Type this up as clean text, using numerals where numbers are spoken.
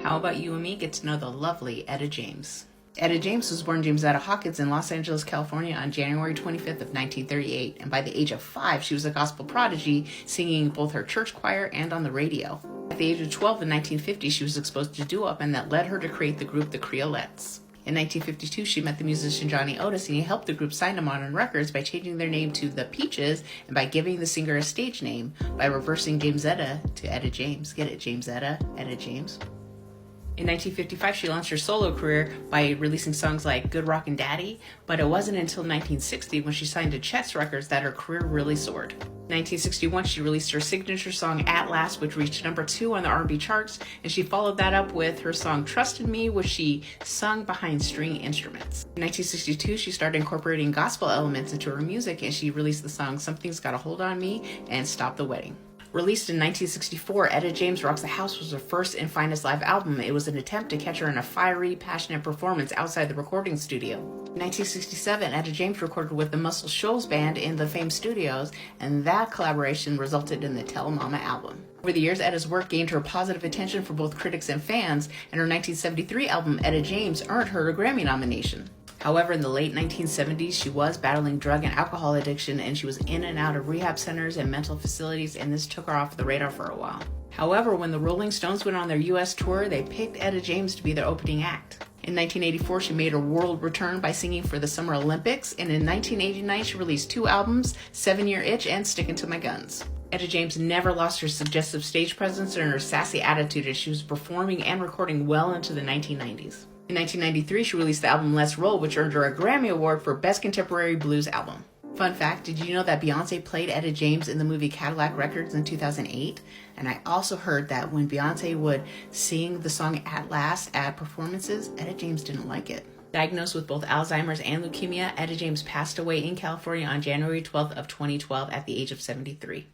How about you and me get to know the lovely Etta James? Etta James was born James Etta Hawkins in Los Angeles, California on January 25th of 1938, and by the age of 5, she was a gospel prodigy, singing both her church choir and on the radio. At the age of 12 in 1950, she was exposed to doo-wop, and that led her to create the group The Creolettes. In 1952, she met the musician Johnny Otis, and he helped the group sign to Modern Records by changing their name to The Peaches and by giving the singer a stage name by reversing James Etta to Etta James. Get it, James Etta, Etta James. In 1955, she launched her solo career by releasing songs like Good Rockin' Daddy, but it wasn't until 1960 when she signed to Chet's Records that her career really soared. In 1961, she released her signature song At Last, which reached number 2 on the R&B charts, and she followed that up with her song Trust in Me, which she sung behind string instruments. In 1962, she started incorporating gospel elements into her music, and she released the song Something's Got a Hold on Me and Stop the Wedding. Released in 1964, Etta James Rocks the House was her first and finest live album. It was an attempt to catch her in a fiery, passionate performance outside the recording studio. In 1967, Etta James recorded with the Muscle Shoals Band in the famed studios, and that collaboration resulted in the Tell Mama album. Over the years, Etta's work gained her positive attention from both critics and fans, and her 1973 album, Etta James, earned her a Grammy nomination. However, in the late 1970s, she was battling drug and alcohol addiction, and she was in and out of rehab centers and mental facilities, and this took her off the radar for a while. However, when the Rolling Stones went on their U.S. tour, they picked Etta James to be their opening act. In 1984, she made her world return by singing for the Summer Olympics, and in 1989, she released 2 albums, 7 Year Itch and Stickin' to My Guns. Etta James never lost her suggestive stage presence and her sassy attitude as she was performing and recording well into the 1990s. In 1993, she released the album Let's Roll, which earned her a Grammy Award for Best Contemporary Blues Album. Fun fact, did you know that Beyonce played Etta James in the movie Cadillac Records in 2008? And I also heard that when Beyonce would sing the song At Last at performances, Etta James didn't like it. Diagnosed with both Alzheimer's and leukemia, Etta James passed away in California on January 12th of 2012 at the age of 73.